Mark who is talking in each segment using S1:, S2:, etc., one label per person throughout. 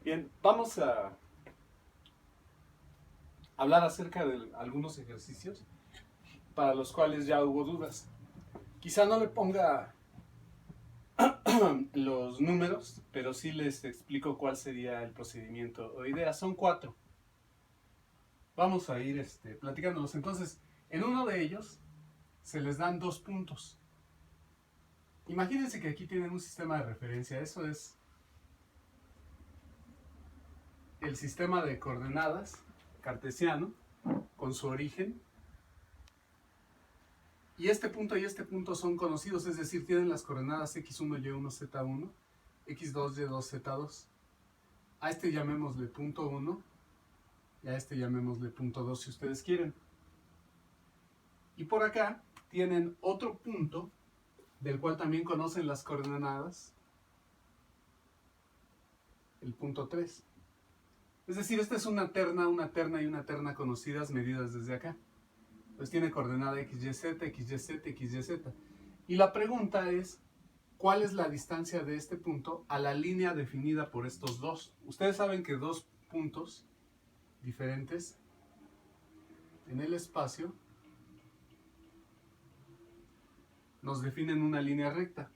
S1: Bien, vamos a hablar acerca de algunos ejercicios para los cuales ya hubo dudas. Quizá no le ponga los números, pero sí les explico cuál sería el procedimiento o idea. Son 4. Vamos a ir platicándolos. Entonces, en uno de ellos se les dan 2 puntos. Imagínense que aquí tienen un sistema de referencia. Eso es el sistema de coordenadas cartesiano con su origen. Y este punto son conocidos, es decir, tienen las coordenadas x1, y1, z1, x2, y2, z2. A este llamémosle punto 1 y a este llamémosle punto 2 si ustedes quieren. Y por acá tienen otro punto del cual también conocen las coordenadas, el punto 3. Es decir, esta es una terna y una terna conocidas medidas desde acá. Pues tiene coordenada x, y, z, x, y, z, x, y, z. Y la pregunta es, ¿cuál es la distancia de este punto a la línea definida por estos dos? Ustedes saben que dos puntos diferentes en el espacio nos definen una línea recta.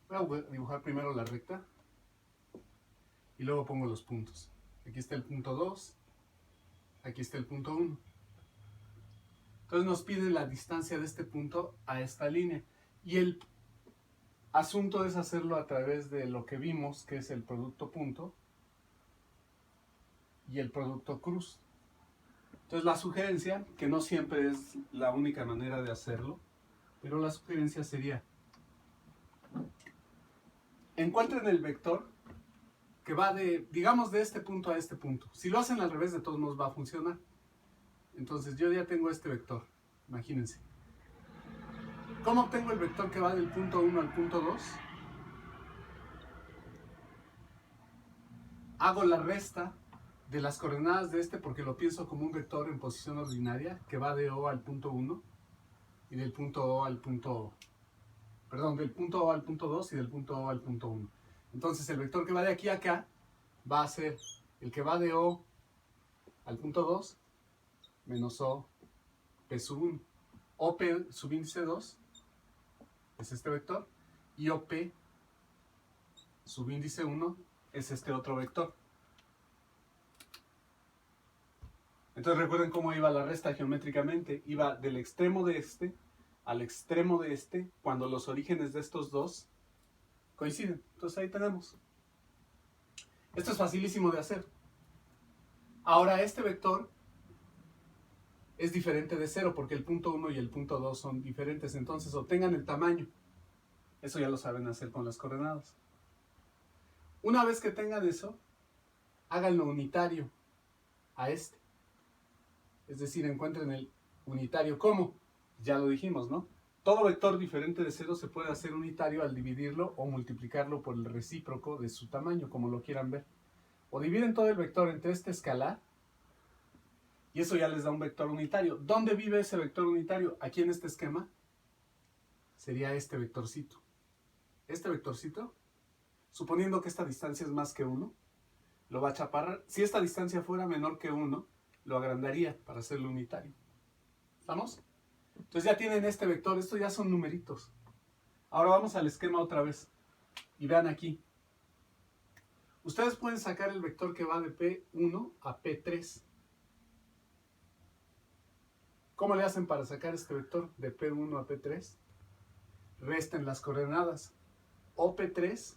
S1: Voy a dibujar primero la recta y luego pongo los puntos. Aquí está el punto 2, aquí está el punto 1. Entonces nos pide la distancia de este punto a esta línea. Y el asunto es hacerlo a través de lo que vimos, que es el producto punto y el producto cruz. Entonces la sugerencia, que no siempre es la única manera de hacerlo, pero la sugerencia sería, encuentren el vector que va de, digamos, de este punto a este punto. Si lo hacen al revés, de todos modos va a funcionar. Entonces yo ya tengo este vector, imagínense. ¿Cómo obtengo el vector que va del punto 1 al punto 2? Hago la resta de las coordenadas de este porque lo pienso como un vector en posición ordinaria que va de O al punto 1 y del punto O al punto... Perdón, del punto O al punto 2 y del punto O al punto 1. Entonces el vector que va de aquí a acá va a ser el que va de O al punto 2 menos O P sub 1. OP subíndice 2 es este vector y OP subíndice 1 es este otro vector. Entonces recuerden cómo iba la resta geométricamente. Iba del extremo de este al extremo de este cuando los orígenes de estos dos coinciden. Entonces ahí tenemos. Esto es facilísimo de hacer. Ahora este vector es diferente de 0 porque el punto 1 y el punto 2 son diferentes. Entonces obtengan el tamaño. Eso ya lo saben hacer con las coordenadas. Una vez que tengan eso, háganlo unitario a este. Es decir, encuentren el unitario. ¿Cómo? Ya lo dijimos, ¿no? Todo vector diferente de 0 se puede hacer unitario al dividirlo o multiplicarlo por el recíproco de su tamaño, como lo quieran ver. O dividen todo el vector entre este escalar y eso ya les da un vector unitario. ¿Dónde vive ese vector unitario? Aquí en este esquema sería este vectorcito. Este vectorcito, suponiendo que esta distancia es más que 1, lo va a achaparrar. Si esta distancia fuera menor que 1, lo agrandaría para hacerlo unitario. ¿Estamos? Entonces ya tienen este vector, estos ya son numeritos. Ahora vamos al esquema otra vez. Y vean aquí. Ustedes pueden sacar el vector que va de P1 a P3. ¿Cómo le hacen para sacar este vector de P1 a P3? Resten las coordenadas. OP3.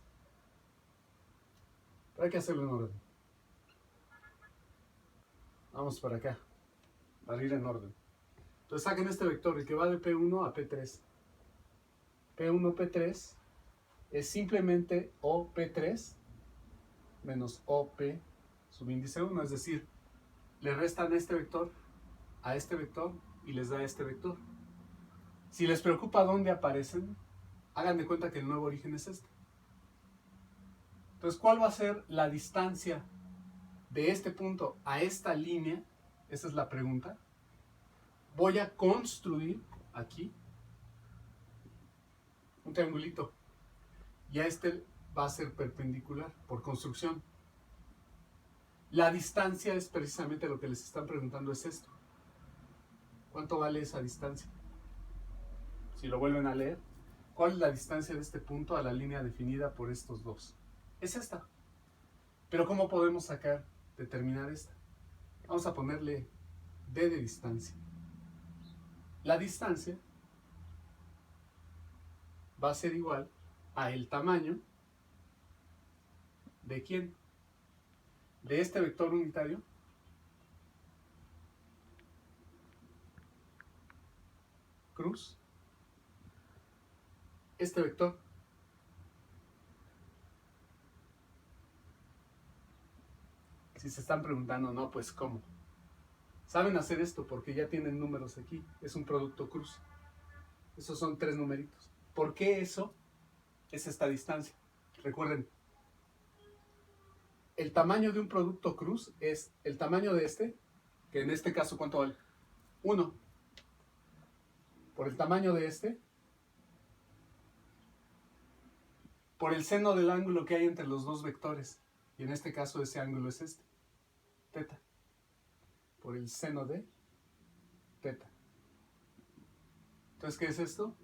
S1: Pero hay que hacerlo en orden. Vamos para acá. Para ir en orden. Entonces saquen este vector, el que va de P1 a P3. P1, P3 es simplemente OP3 menos OP subíndice 1. Es decir, le restan este vector a este vector y les da este vector. Si les preocupa dónde aparecen, hagan de cuenta que el nuevo origen es este. Entonces, ¿cuál va a ser la distancia de este punto a esta línea? Esa es la pregunta. Voy a construir aquí un triangulito. Y a este va a ser perpendicular por construcción. La distancia es precisamente lo que les están preguntando, es esto. ¿Cuánto vale esa distancia? Si lo vuelven a leer, ¿cuál es la distancia de este punto a la línea definida por estos dos? Es esta. Pero ¿cómo podemos determinar esta? Vamos a ponerle d de distancia. La distancia va a ser igual a el tamaño ¿de quién? De este vector unitario cruz este vector. Si se están preguntando, no, pues ¿cómo? Saben hacer esto porque ya tienen números aquí. Es un producto cruz. Esos son 3 numeritos. ¿Por qué eso es esta distancia? Recuerden, el tamaño de un producto cruz es el tamaño de este, que en este caso, ¿cuánto vale? 1. Por el tamaño de este, por el seno del ángulo que hay entre los dos vectores. Y en este caso ese ángulo es este, teta. Por el seno de teta. Entonces, ¿qué es esto?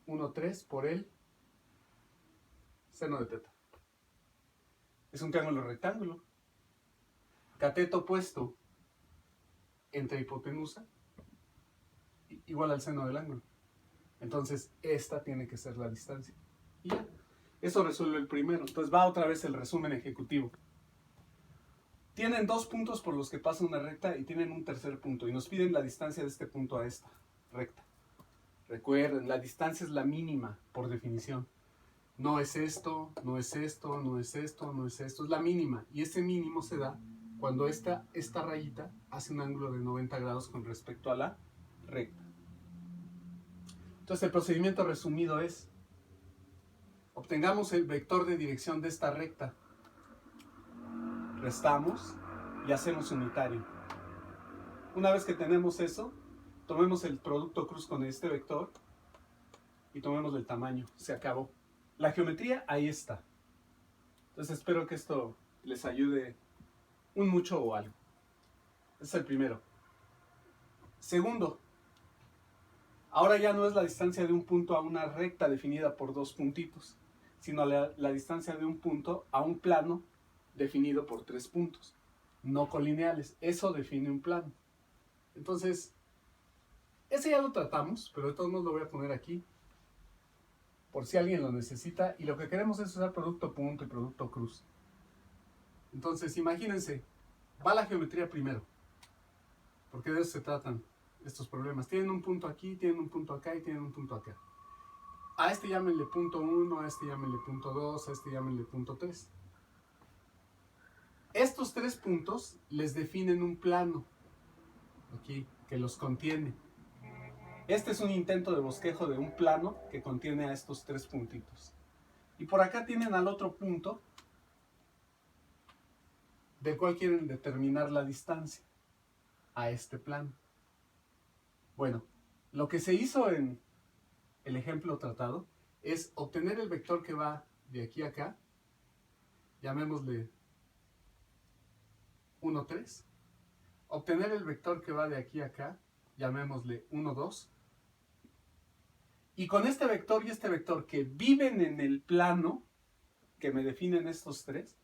S1: 1,3 por el seno de teta. Es un triángulo rectángulo. Cateto opuesto entre hipotenusa igual al seno del ángulo. Entonces, esta tiene que ser la distancia. Y ya. Eso resuelve el primero. Entonces va otra vez el resumen ejecutivo. Tienen 2 puntos por los que pasa una recta y tienen un tercer punto. Y nos piden la distancia de este punto a esta recta. Recuerden, la distancia es la mínima por definición. No es esto, no es esto, no es esto, no es esto. Es la mínima. Y ese mínimo se da cuando esta rayita hace un ángulo de 90 grados con respecto a la recta. Entonces el procedimiento resumido es: obtengamos el vector de dirección de esta recta, restamos y hacemos unitario. Una vez que tenemos eso, tomemos el producto cruz con este vector y tomemos el tamaño. Se acabó. La geometría ahí está. Entonces espero que esto les ayude un mucho o algo. Ese es el primero. Segundo, ahora ya no es la distancia de un punto a una recta definida por 2 puntitos, sino la distancia de un punto a un plano definido por 3 puntos, no colineales. Eso define un plano. Entonces, ese ya lo tratamos, pero de todos modos lo voy a poner aquí, por si alguien lo necesita, y lo que queremos es usar producto punto y producto cruz. Entonces, imagínense, va la geometría primero, porque de eso se tratan estos problemas. Tienen un punto aquí, tienen un punto acá y tienen un punto acá. A este llámenle punto 1, a este llámenle punto 2, a este llámenle punto 3. Estos 3 puntos les definen un plano, aquí, que los contiene. Este es un intento de bosquejo de un plano que contiene a estos 3 puntitos. Y por acá tienen al otro punto, del cual quieren determinar la distancia a este plano. Bueno, lo que se hizo en el ejemplo tratado es obtener el vector que va de aquí a acá, llamémosle 1, 3. Obtener el vector que va de aquí a acá, llamémosle 1, 2. Y con este vector y este vector que viven en el plano que me definen estos 3,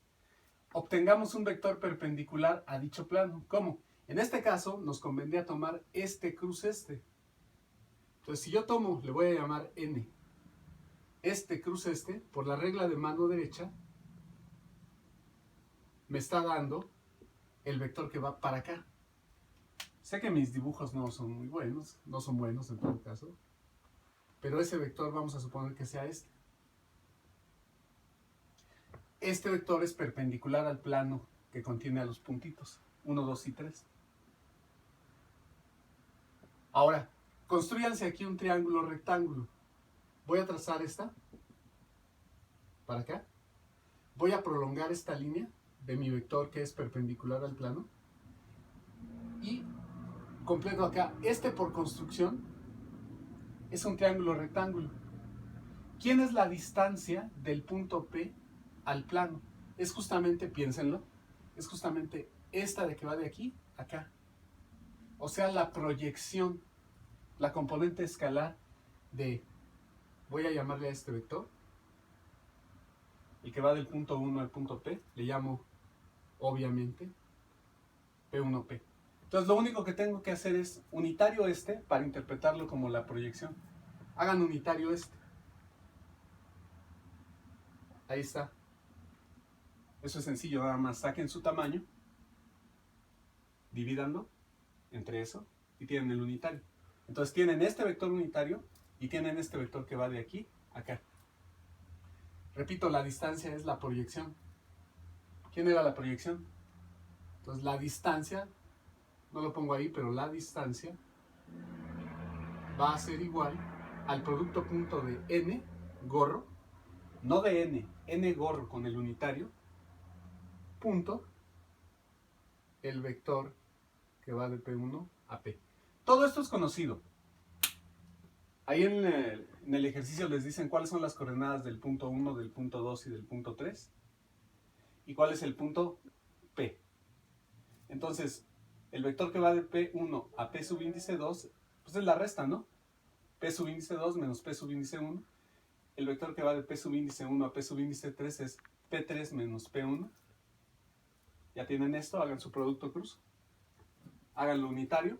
S1: obtengamos un vector perpendicular a dicho plano. ¿Cómo? En este caso nos convendría tomar este cruz este. Entonces si yo tomo, le voy a llamar n, este cruz este, por la regla de mano derecha, me está dando el vector que va para acá. Sé que mis dibujos no son muy buenos, no son buenos en todo caso, pero ese vector vamos a suponer que sea este. Este vector es perpendicular al plano que contiene a los puntitos, 1, 2 y 3. Ahora, construyanse aquí un triángulo rectángulo. Voy a trazar esta, para acá. Voy a prolongar esta línea de mi vector que es perpendicular al plano. Y completo acá. Este por construcción es un triángulo rectángulo. ¿Quién es la distancia del punto P al plano? Es justamente, piénsenlo, es justamente esta de que va de aquí a acá. O sea, la proyección, la componente escalar de, voy a llamarle a este vector, el que va del punto 1 al punto P, le llamo, obviamente, P1P. Entonces lo único que tengo que hacer es unitario este para interpretarlo como la proyección. Hagan unitario este. Ahí está. Eso es sencillo, nada más saquen su tamaño, divídanlo entre eso y tienen el unitario. Entonces tienen este vector unitario y tienen este vector que va de aquí a acá. Repito, la distancia es la proyección. ¿Quién era la proyección? Entonces la distancia, no lo pongo ahí, pero la distancia va a ser igual al producto punto de n gorro, no de n gorro con el unitario, punto el vector que va de P1 a P. Todo esto es conocido. Ahí en el ejercicio les dicen cuáles son las coordenadas del punto 1, del punto 2 y del punto 3. Y cuál es el punto P. Entonces, el vector que va de P1 a P subíndice 2, pues es la resta, ¿no? P subíndice 2 menos P subíndice 1. El vector que va de P subíndice 1 a P subíndice 3 es P3 menos P1. Ya tienen esto, hagan su producto cruz. Háganlo unitario.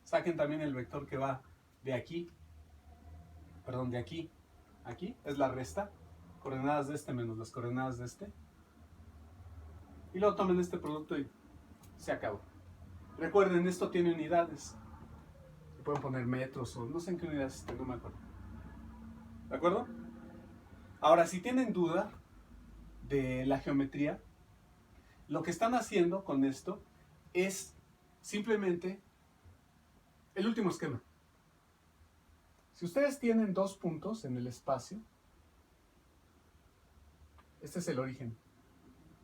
S1: Saquen también el vector que va de aquí, perdón, de aquí a aquí, es la resta. Coordenadas de este menos las coordenadas de este. Y luego tomen este producto y se acabó. Recuerden, esto tiene unidades. Se pueden poner metros o no sé en qué unidades esté, no me acuerdo. ¿De acuerdo? Ahora, si tienen duda de la geometría, lo que están haciendo con esto es simplemente el último esquema. Si ustedes tienen dos puntos en el espacio, este es el origen,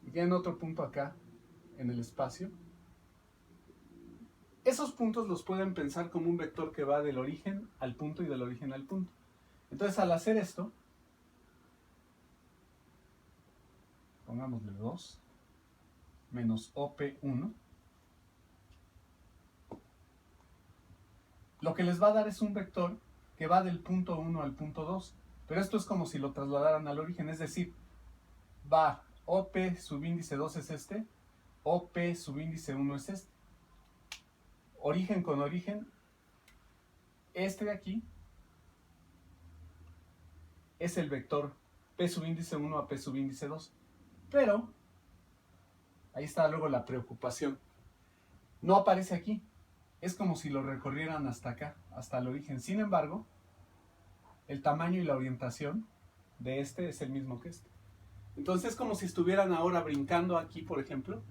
S1: y tienen otro punto acá en el espacio, esos puntos los pueden pensar como un vector que va del origen al punto y del origen al punto. Entonces, al hacer esto, pongámosle 2 menos OP1, lo que les va a dar es un vector que va del punto 1 al punto 2. Pero esto es como si lo trasladaran al origen, es decir, va OP subíndice 2 es este, OP subíndice 1 es este. Origen con origen, este de aquí es el vector P subíndice 1 a P subíndice 2. Pero, ahí está luego la preocupación, no aparece aquí. Es como si lo recorrieran hasta acá, hasta el origen. Sin embargo, el tamaño y la orientación de este es el mismo que este. Entonces es como si estuvieran ahora brincando aquí, por ejemplo,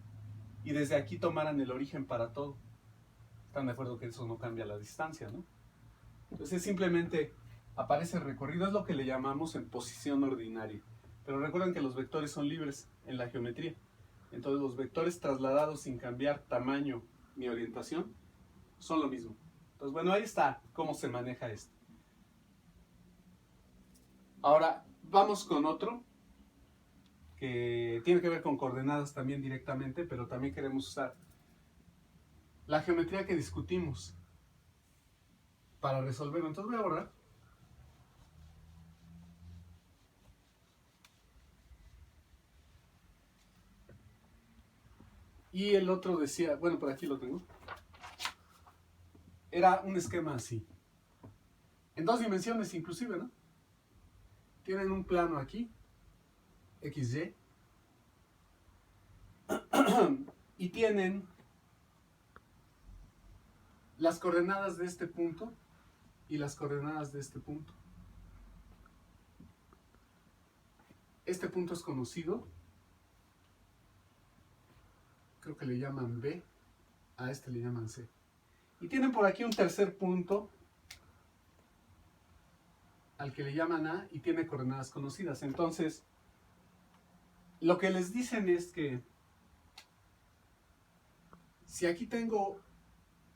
S1: y desde aquí tomaran el origen para todo. ¿Están de acuerdo que eso no cambia la distancia, no? Entonces simplemente aparece el recorrido, es lo que le llamamos en posición ordinaria. Pero recuerden que los vectores son libres en la geometría. Entonces los vectores trasladados sin cambiar tamaño ni orientación son lo mismo. Entonces bueno, ahí está cómo se maneja esto. Ahora vamos con otro que tiene que ver con coordenadas también directamente, pero también queremos usar la geometría que discutimos para resolverlo. Entonces voy a borrar. Y el otro decía, bueno, por aquí lo tengo. Era un esquema así. En dos dimensiones inclusive, ¿no? Tienen un plano aquí, XY. Y tienen las coordenadas de este punto y las coordenadas de este punto. Este punto es conocido. Creo que le llaman B. A este le llaman C. Y tienen por aquí un tercer punto al que le llaman A y tiene coordenadas conocidas. Entonces, lo que les dicen es que si aquí tengo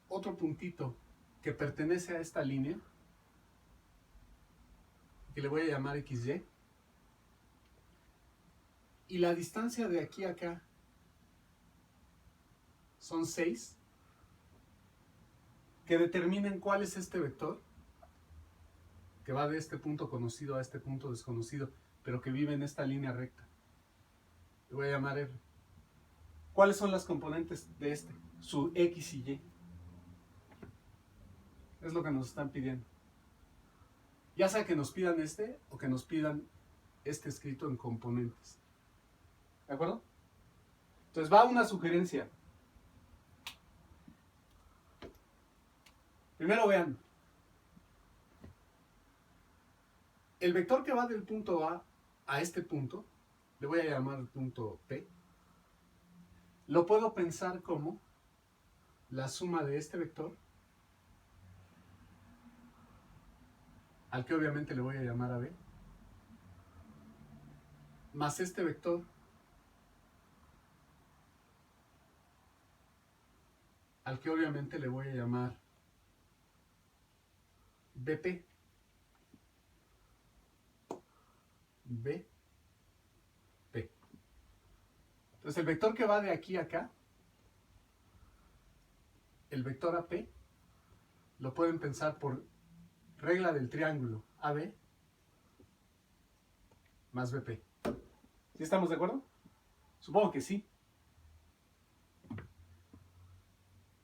S1: otro puntito que pertenece a esta línea, que le voy a llamar XY. Y la distancia de aquí a acá son 6, que determinen cuál es este vector que va de este punto conocido a este punto desconocido, pero que vive en esta línea recta. Le voy a llamar R. ¿Cuáles son las componentes de este? Su X y Y. Es lo que nos están pidiendo. Ya sea que nos pidan este o que nos pidan este escrito en componentes. ¿De acuerdo? Entonces va una sugerencia. Primero vean. El vector que va del punto a este punto, le voy a llamar punto P, lo puedo pensar como la suma de este vector, al que obviamente le voy a llamar AB, más este vector, al que obviamente le voy a llamar BP. BP. Entonces el vector que va de aquí a acá, el vector AP, lo pueden pensar por regla del triángulo AB más BP. ¿Sí estamos de acuerdo? Supongo que sí.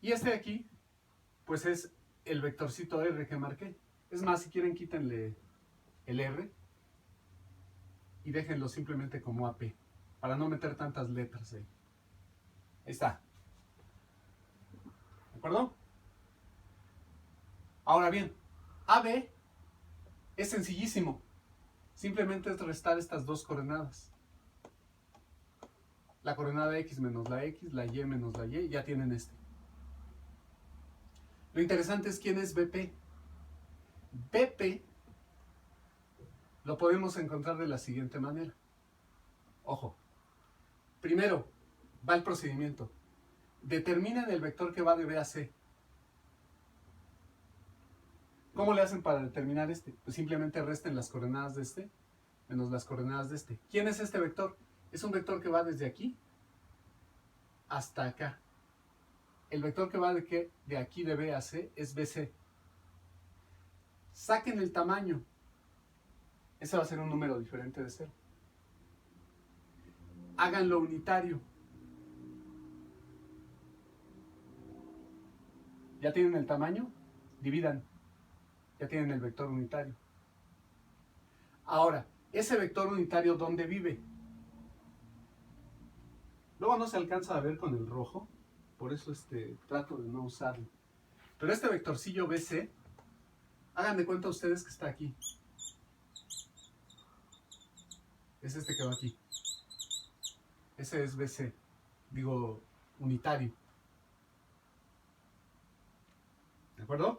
S1: Y este de aquí, pues es el vectorcito R que marqué. Es más, si quieren quítenle el R y déjenlo simplemente como AP, para no meter tantas letras ahí. Ahí está. ¿De acuerdo? Ahora bien, AB es sencillísimo. Simplemente es restar estas dos coordenadas. La coordenada X menos la X, la Y menos la Y, ya tienen este. Lo interesante es quién es BP. BP lo podemos encontrar de la siguiente manera. Ojo. Primero, va el procedimiento. Determinen el vector que va de B a C. ¿Cómo le hacen para determinar este? Pues simplemente resten las coordenadas de este menos las coordenadas de este. ¿Quién es este vector? Es un vector que va desde aquí hasta acá. El vector que va de aquí de B a C es BC. Saquen el tamaño. Ese va a ser un número diferente de 0. Háganlo unitario. ¿Ya tienen el tamaño? Dividan. Ya tienen el vector unitario. Ahora, ese vector unitario, ¿dónde vive? Luego no se alcanza a ver con el rojo, por eso trato de no usarlo. Pero este vectorcillo BC, hagan de cuenta ustedes que está aquí. Es este que va aquí. Ese es BC, digo, unitario. ¿De acuerdo?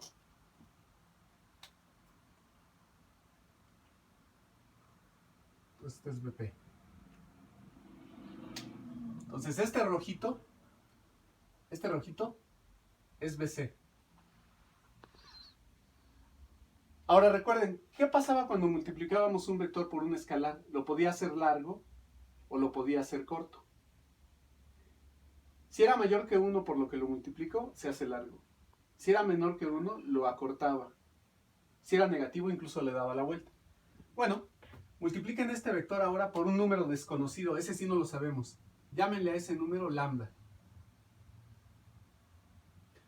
S1: Este es BP. Entonces este rojito es BC. Ahora recuerden, ¿qué pasaba cuando multiplicábamos un vector por un escalar? Lo podía hacer largo o lo podía hacer corto. Si era mayor que 1 por lo que lo multiplicó, se hace largo. Si era menor que 1, lo acortaba. Si era negativo, incluso le daba la vuelta. Bueno, multipliquen este vector ahora por un número desconocido. Ese sí no lo sabemos. Llámenle a ese número lambda.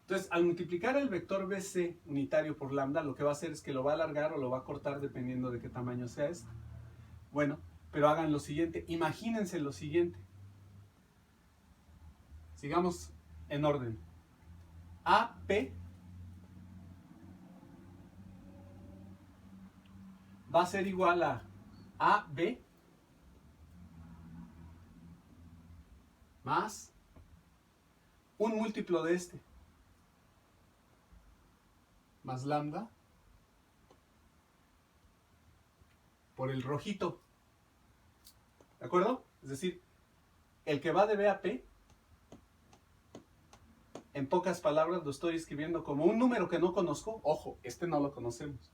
S1: Entonces, al multiplicar el vector BC unitario por lambda, lo que va a hacer es que lo va a alargar o lo va a cortar dependiendo de qué tamaño sea este. Bueno, pero hagan lo siguiente. Imagínense lo siguiente. Sigamos en orden. AP va a ser igual a AB más un múltiplo de este, más lambda, por el rojito. ¿De acuerdo? Es decir, el que va de B a P, en pocas palabras lo estoy escribiendo como un número que no conozco. Ojo, este no lo conocemos.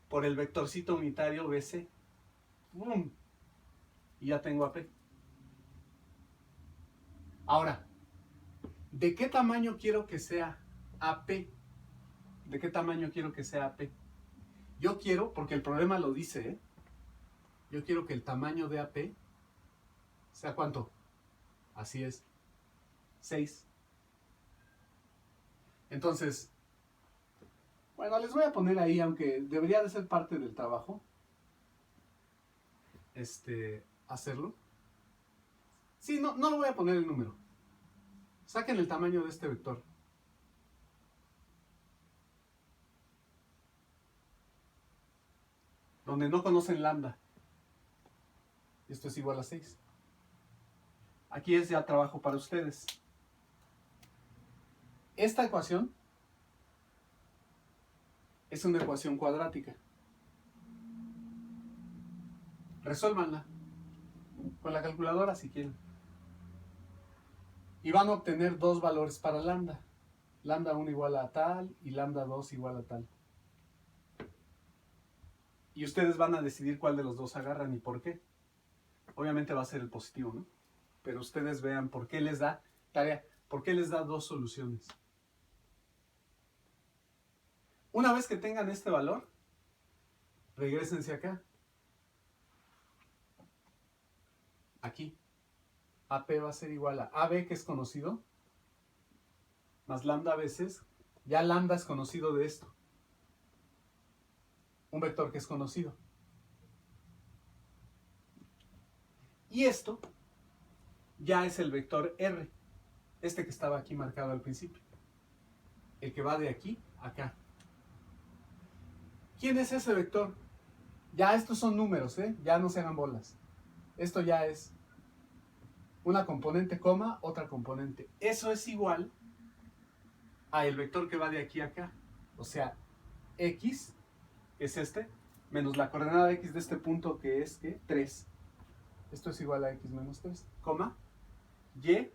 S1: por el vectorcito unitario BC. ¡Bum! Y ya tengo AP. Ahora, ¿de qué tamaño quiero que sea AP? ¿De qué tamaño quiero que sea AP? Yo quiero, porque el problema lo dice, ¿eh? Yo quiero que el tamaño de AP sea ¿cuánto? Así es, 6. Entonces, bueno, les voy a poner ahí, aunque debería de ser parte del trabajo, hacerlo. Sí, no le voy a poner el número. Saquen el tamaño de este vector. Donde no conocen lambda. Esto es igual a 6. Aquí es ya trabajo para ustedes. Esta ecuación es una ecuación cuadrática. Resuélvanla con la calculadora si quieren. Y van a obtener dos valores para lambda. Lambda 1 igual a tal y lambda 2 igual a tal. Y ustedes van a decidir cuál de los dos agarran y por qué. Obviamente va a ser el positivo, ¿no? Pero ustedes vean por qué les da tarea, por qué les da dos soluciones. Una vez que tengan este valor, regrésense acá. Aquí. AP va a ser igual a AB, que es conocido, más lambda a veces. Ya lambda es conocido de esto. Un vector que es conocido. Y esto ya es el vector R. Este que estaba aquí marcado al principio. El que va de aquí a acá. ¿Quién es ese vector? Ya estos son números, ¿eh? Ya no se hagan bolas. Esto ya es una componente, coma, otra componente. Eso es igual a el vector que va de aquí a acá. O sea, X, que es este, menos la coordenada X de este punto, que es, ¿qué? 3. Esto es igual a X menos 3, coma, Y,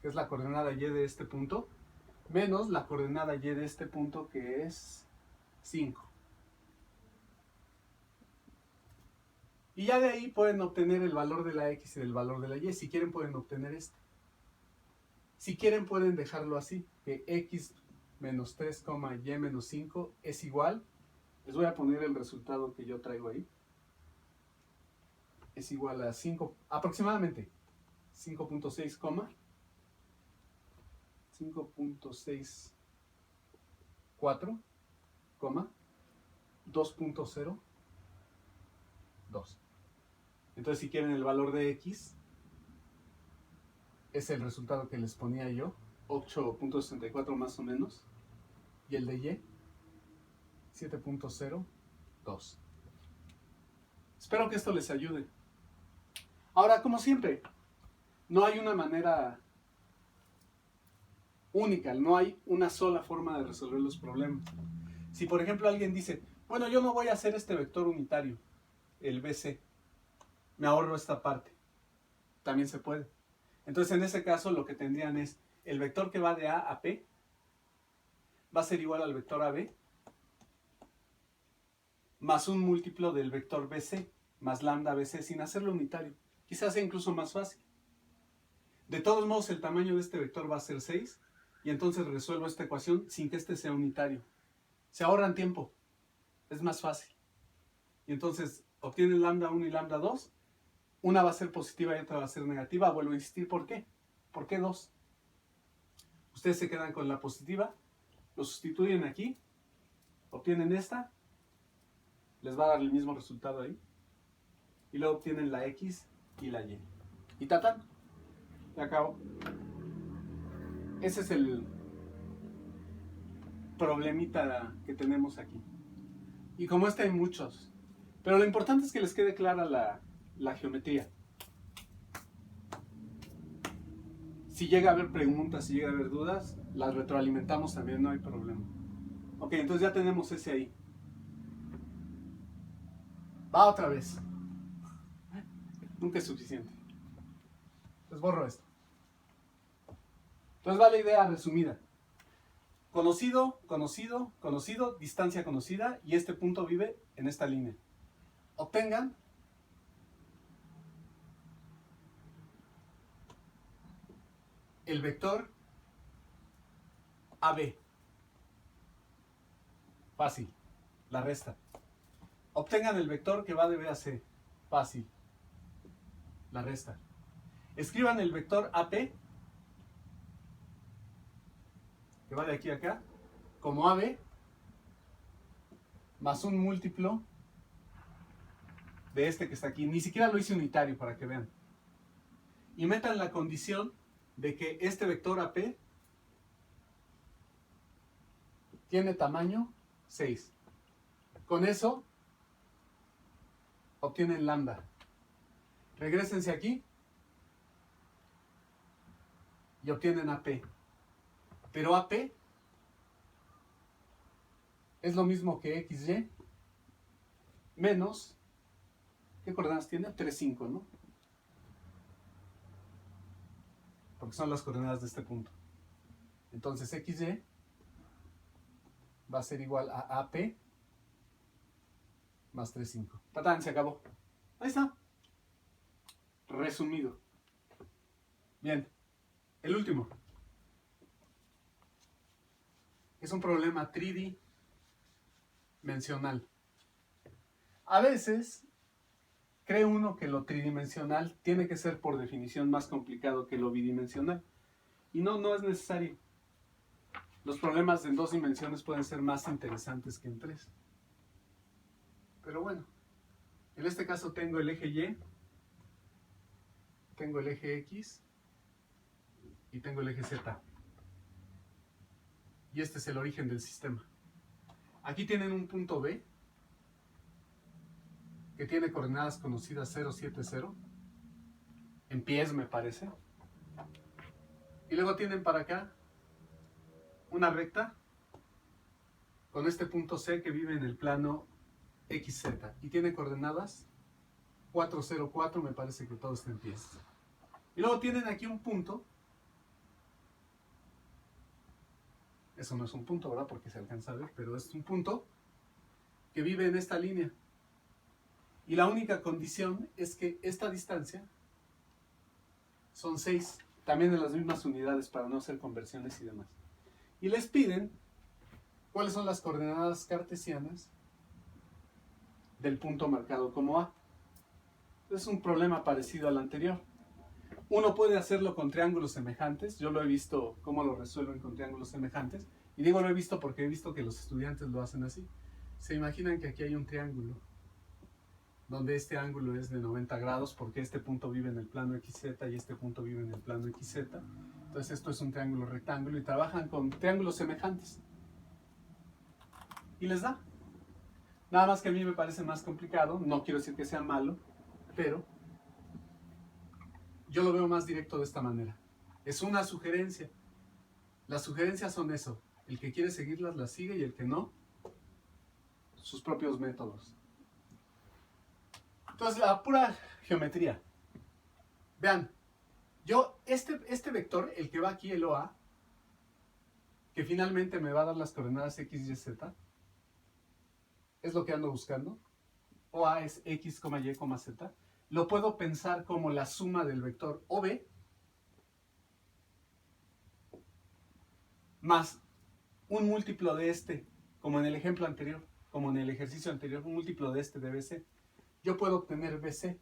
S1: que es la coordenada Y de este punto, menos la coordenada Y de este punto, que es 5. Y ya de ahí pueden obtener el valor de la X y el valor de la Y. Si quieren pueden obtener este. Si quieren pueden dejarlo así, que X menos 3, Y menos 5 es igual. Les voy a poner el resultado que yo traigo ahí. Es igual a 5, aproximadamente 5.6, 5.64, 2.0, 2. Entonces, si quieren el valor de X, es el resultado que les ponía yo, 8.64 más o menos, y el de Y, 7.02. Espero que esto les ayude. Ahora, como siempre, no hay una manera única, no hay una sola forma de resolver los problemas. Si, por ejemplo, alguien dice, bueno, yo no voy a hacer este vector unitario, el BC, me ahorro esta parte, también se puede. Entonces, en ese caso, lo que tendrían es el vector que va de A a P va a ser igual al vector AB más un múltiplo del vector BC más lambda BC sin hacerlo unitario. Quizás sea incluso más fácil. De todos modos, el tamaño de este vector va a ser 6 y entonces resuelvo esta ecuación sin que este sea unitario. Se ahorran tiempo, es más fácil. Y entonces obtienen lambda 1 y lambda 2. Una va a ser positiva y otra va a ser negativa. Vuelvo a insistir, ¿por qué? ¿Por qué 2? Ustedes se quedan con la positiva, lo sustituyen aquí, obtienen esta, les va a dar el mismo resultado ahí. Y luego obtienen la X y la Y. Y tatán, ya acabo. Ese es el problemita que tenemos aquí. Y como este hay muchos. Pero lo importante es que les quede clara la geometría. Si llega a haber preguntas, si llega a haber dudas, las retroalimentamos también, no hay problema. Ok, entonces ya tenemos ese ahí. Va otra vez. Nunca es suficiente. Les borro esto. Entonces va la idea resumida. Conocido, conocido, conocido, distancia conocida, y este punto vive en esta línea. Obtengan el vector AB. Fácil. La resta. Obtengan el vector que va de B a C. Fácil. La resta. Escriban el vector AP, que va de aquí a acá, como AB, más un múltiplo de este que está aquí. Ni siquiera lo hice unitario para que vean. Y metan la condición de que este vector AP tiene tamaño 6. Con eso obtienen lambda. Regrésense aquí y obtienen AP. Pero AP es lo mismo que XY menos, ¿qué coordenadas tiene? 3, 5, ¿no? Porque son las coordenadas de este punto. Entonces XY va a ser igual a AP más 3, 5. ¡Tatán! Se acabó. Ahí está. Resumido. Bien. El último. Es un problema tridimensional. A veces cree uno que lo tridimensional tiene que ser por definición más complicado que lo bidimensional. Y no es necesario. Los problemas en 2 dimensiones pueden ser más interesantes que en 3. Pero bueno, en este caso tengo el eje Y, tengo el eje X y tengo el eje Z. Y este es el origen del sistema. Aquí tienen un punto B que tiene coordenadas conocidas 0, 7, 0. En pies me parece. Y luego tienen para acá una recta con este punto C que vive en el plano XZ. Y tiene coordenadas 4, 0, 4. Me parece que todo está en pies. Y luego tienen aquí un punto. Eso no es un punto, ¿verdad? Porque se alcanza a ver, pero es un punto que vive en esta línea. Y la única condición es que esta distancia son 6, también en las mismas unidades para no hacer conversiones y demás. Y les piden cuáles son las coordenadas cartesianas del punto marcado como A. Es un problema parecido al anterior. Uno puede hacerlo con triángulos semejantes. Yo lo he visto cómo lo resuelven con triángulos semejantes. Y digo lo he visto porque he visto que los estudiantes lo hacen así. Se imaginan que aquí hay un triángulo donde este ángulo es de 90 grados porque este punto vive en el plano XZ y este punto vive en el plano XZ. Entonces esto es un triángulo rectángulo y trabajan con triángulos semejantes. Y les da. Nada más que a mí me parece más complicado. No quiero decir que sea malo, pero yo lo veo más directo de esta manera. Es una sugerencia. Las sugerencias son eso. El que quiere seguirlas las sigue y el que no, sus propios métodos. Entonces, la pura geometría. Vean, yo, este vector, el que va aquí, el OA, que finalmente me va a dar las coordenadas X, Y, Z, es lo que ando buscando. OA es X, Y, Z. Lo puedo pensar como la suma del vector OB más un múltiplo de este, como en el ejemplo anterior, como en el ejercicio anterior, un múltiplo de este de BC. Yo puedo obtener BC.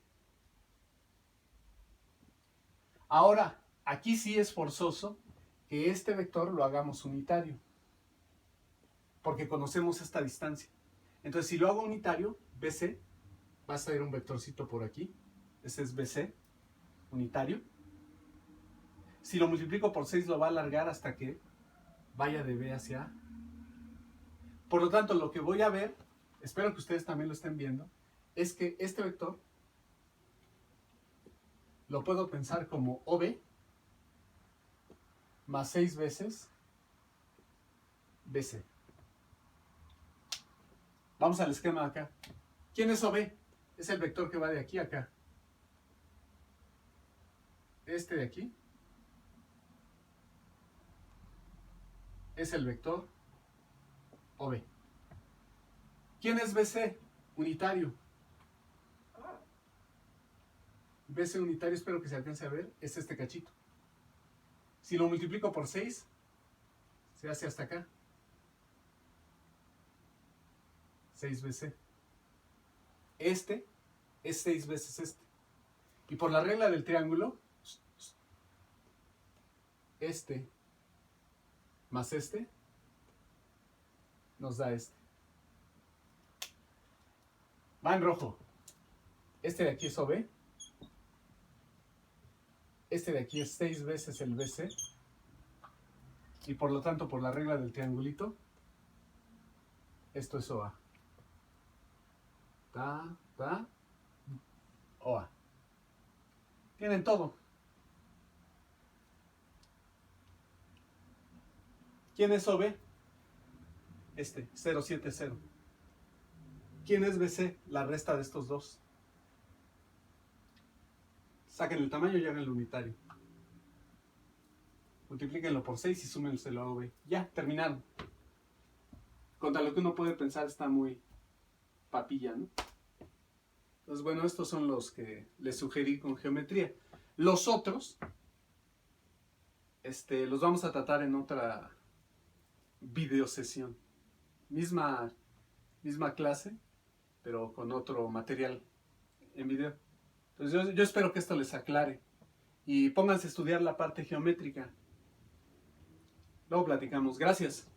S1: Ahora, aquí sí es forzoso que este vector lo hagamos unitario, porque conocemos esta distancia. Entonces, si lo hago unitario, BC, va a ser un vectorcito por aquí. Ese es BC, unitario. Si lo multiplico por 6, lo va a alargar hasta que vaya de B hacia A. Por lo tanto, lo que voy a ver, espero que ustedes también lo estén viendo, es que este vector lo puedo pensar como OB más 6 veces BC. Vamos al esquema de acá. ¿Quién es OB? Es el vector que va de aquí a acá. Este de aquí es el vector OB. ¿Quién es BC? Unitario. BC unitario, espero que se alcance a ver, es este cachito. Si lo multiplico por 6, se hace hasta acá. 6BC. Este es 6 veces este. Y por la regla del triángulo, este más este nos da este. Va en rojo. Este de aquí es OB. Este de aquí es 6 veces el BC. Y por lo tanto, por la regla del triangulito, esto es OA. OA. Tienen todo. ¿Quién es OB? Este, 070. ¿Quién es BC? La resta de estos dos. Saquen el tamaño y hagan el unitario. Multiplíquenlo por 6 y súmenselo a OB. Ya, terminaron. Contra lo que uno puede pensar está muy papilla, ¿no? Entonces, bueno, estos son los que les sugerí con geometría. Los otros, los vamos a tratar en otra videosesión. Misma clase, pero con otro material en video. Entonces, yo espero que esto les aclare. Y pónganse a estudiar la parte geométrica. Luego platicamos. Gracias.